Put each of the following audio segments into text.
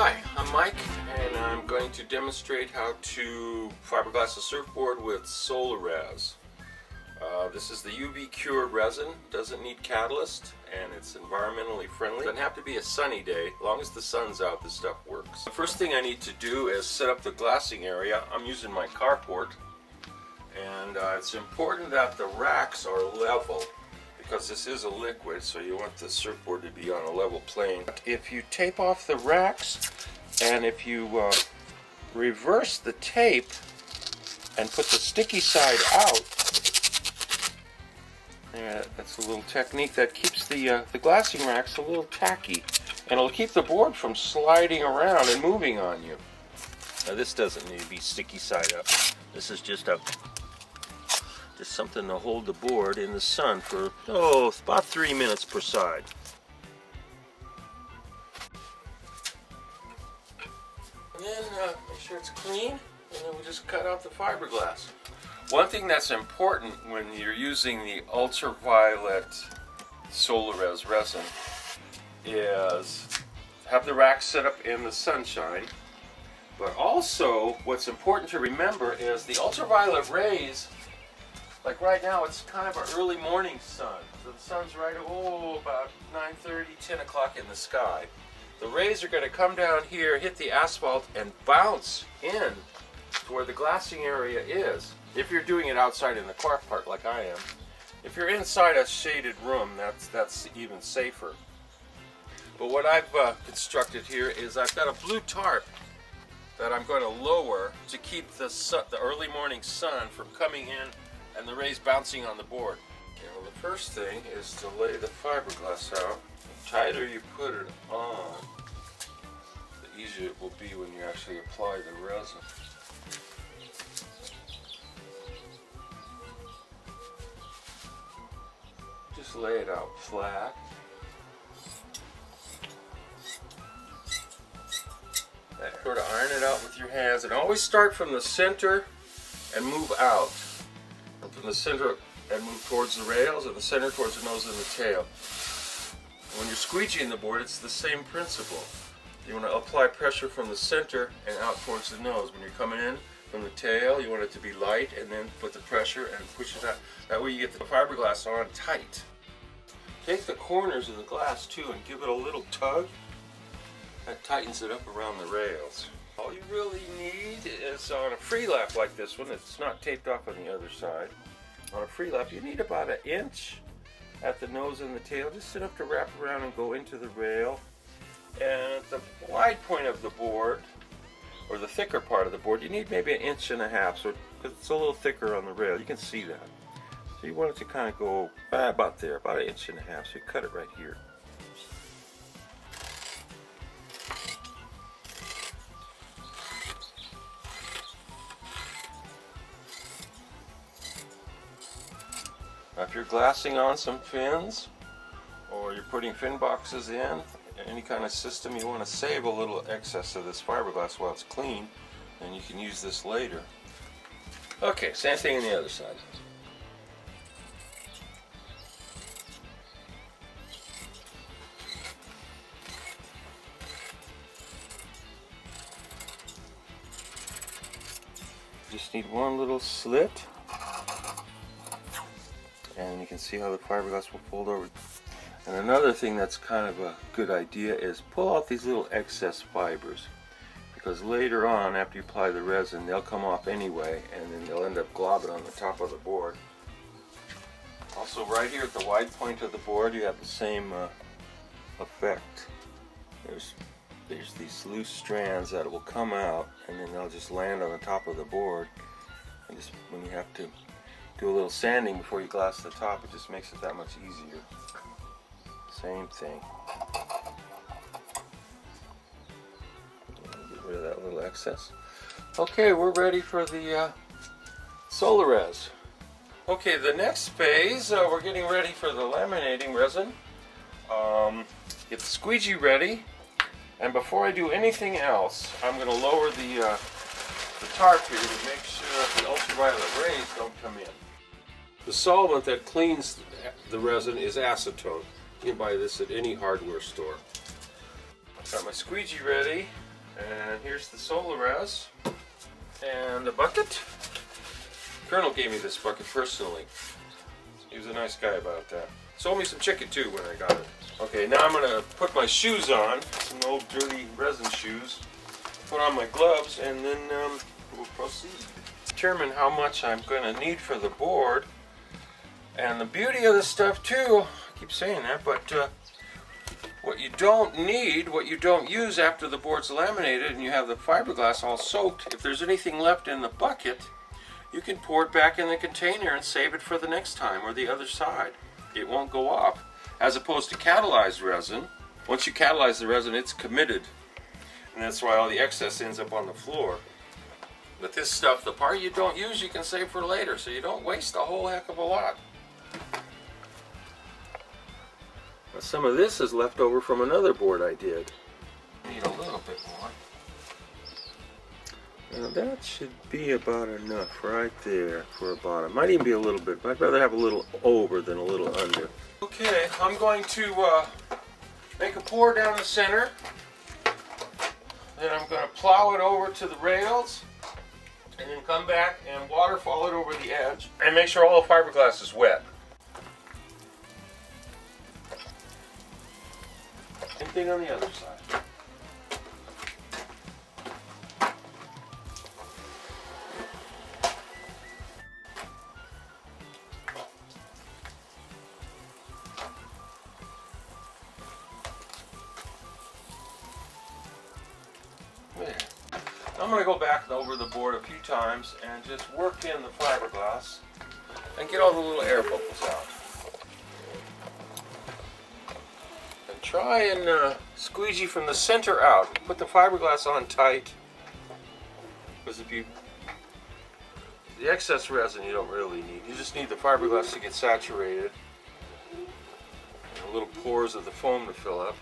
Hi, I'm Mike, and I'm going to demonstrate how to fiberglass a surfboard with Solarez. This is the UV cured resin, doesn't need catalyst, and it's environmentally friendly. It doesn't have to be a sunny day, as long as the sun's out, this stuff works. The first thing I need to do is set up the glassing area. I'm using my carport, and it's important that the racks are level, because this is a liquid, so you want the surfboard to be on a level plane. If you tape off the racks, and if you reverse the tape and put the sticky side out, that's a little technique that keeps the glassing racks a little tacky, and it'll keep the board from sliding around and moving on you. Now this doesn't need to be sticky side up. This is just something to hold the board in the sun for, about 3 minutes per side. And then make sure it's clean, and then we'll just cut out the fiberglass. One thing that's important when you're using the ultraviolet Solarez resin is have the rack set up in the sunshine, but also what's important to remember is the ultraviolet rays. Like right now, it's kind of an early morning sun, so the sun's right about 9:30, 10 o'clock in the sky. The rays are going to come down here, hit the asphalt, and bounce in to where the glassing area is. If you're doing it outside in the carport like I am. If you're inside a shaded room, that's even safer. But what I've constructed here is I've got a blue tarp that I'm going to lower to keep the early morning sun from coming in and the rays bouncing on the board. Okay, well, the first thing is to lay the fiberglass out. The tighter you put it on, the easier it will be when you actually apply the resin. Just lay it out flat. Sort of iron it out with your hands, and always start from the center and move out. From the center and move towards the rails, and the center towards the nose and the tail. When you're squeegeeing the board, it's the same principle. You want to apply pressure from the center and out towards the nose. When you're coming in from the tail, you want it to be light, and then put the pressure and push it out. That way you get the fiberglass on tight. Take the corners of the glass too and give it a little tug. That tightens it up around the rails. All you really need is on a free lap like this one, it's not taped off on the other side. On a free lap, you need about 1 inch at the nose and the tail, just enough to wrap around and go into the rail. And at the wide point of the board, or the thicker part of the board, you need maybe 1.5 inches, so because it's a little thicker on the rail. You can see that. So you want it to kind of go about there, about 1.5 inches, so you cut it right here. Now if you're glassing on some fins, or you're putting fin boxes in, any kind of system, you want to save a little excess of this fiberglass while it's clean, and you can use this later. Okay, same thing on the other side. Just need one little slit, and you can see how the fiberglass will fold over. And another thing that's kind of a good idea is pull out these little excess fibers, because later on, after you apply the resin, they'll come off anyway, and then they'll end up globbing on the top of the board. Also, right here at the wide point of the board, you have the same effect. There's these loose strands that will come out, and then they'll just land on the top of the board. And just when you have to do a little sanding before you glass the top, it just makes it that much easier. Same thing. Get rid of that little excess. Okay, we're ready for the Solarez. Okay, the next phase, we're getting ready for the laminating resin. Get the squeegee ready, and before I do anything else, I'm going to lower the tarp here to make sure the ultraviolet rays don't come in. The solvent that cleans the resin is acetone. You can buy this at any hardware store. Got my squeegee ready. And here's the Solarez and the bucket. Colonel gave me this bucket personally. He was a nice guy about that. Sold me some chicken too when I got it. Okay, now I'm gonna put my shoes on, some old dirty resin shoes. Put on my gloves, and then we'll proceed. Determine how much I'm gonna need for the board. And the beauty of this stuff too, I keep saying that, but what you don't need, what you don't use after the board's laminated and you have the fiberglass all soaked, if there's anything left in the bucket, you can pour it back in the container and save it for the next time, or the other side. It won't go off. As opposed to catalyzed resin, once you catalyze the resin, it's committed. And that's why all the excess ends up on the floor. But this stuff, the part you don't use, you can save for later, so you don't waste a whole heck of a lot. But some of this is left over from another board I did. Need a little bit more. Now that should be about enough right there for a bottom. Might even be a little bit, but I'd rather have a little over than a little under. Okay, I'm going to make a pour down the center. Then I'm going to plow it over to the rails, and then come back and waterfall it over the edge, and make sure all the fiberglass is wet. Same thing on the other side. There. I'm going to go back over the board a few times and just work in the fiberglass and get all the little air bubbles out. And try and squeegee from the center out. Put the fiberglass on tight, because if you, the excess resin you don't really need. You just need the fiberglass to get saturated and the little pores of the foam to fill up.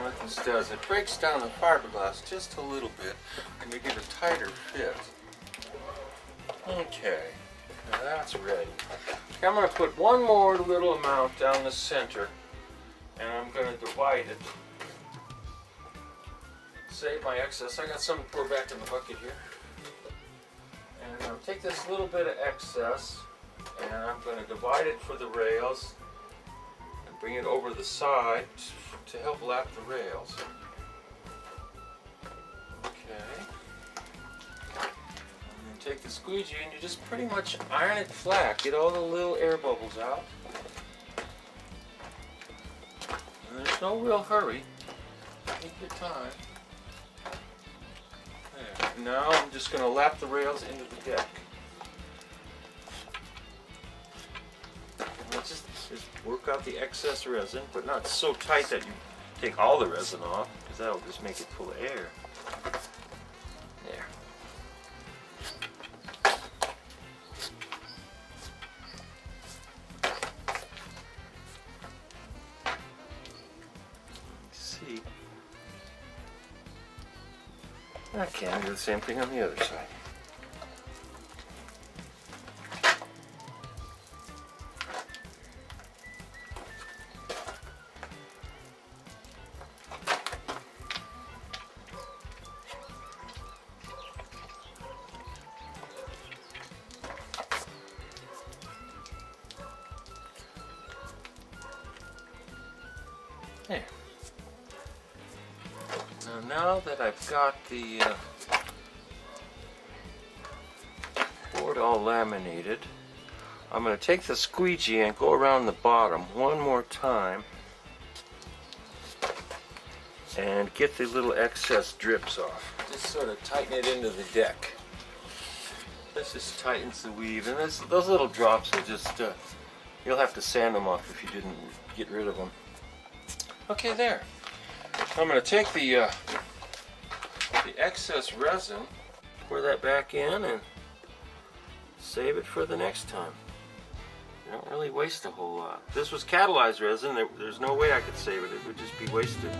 What this does, it breaks down the fiberglass just a little bit and you get a tighter fit. Okay, now that's ready. Okay, I'm going to put one more little amount down the center and I'm going to divide it. Save my excess. I got some to pour back in the bucket here. And I'll take this little bit of excess and I'm going to divide it for the rails and bring it over the side to help lap the rails. Okay. And then take the squeegee and you just pretty much iron it flat. Get all the little air bubbles out. And there's no real hurry. Take your time. There. Now I'm just going to lap the rails into the deck. Just work out the excess resin, but not so tight that you take all the resin off, because that'll just make it full of air. There. Let's see. Okay, I'll do the same thing on the other side. There. Now that I've got the board all laminated, I'm going to take the squeegee and go around the bottom one more time and get the little excess drips off. Just sort of tighten it into the deck. This just tightens the weave, and those little drops will just, you'll have to sand them off if you didn't get rid of them. Okay, there. I'm going to take the excess resin, pour that back in, and save it for the next time. You don't really waste a whole lot. If this was catalyzed resin, there's no way I could save it. It would just be wasted.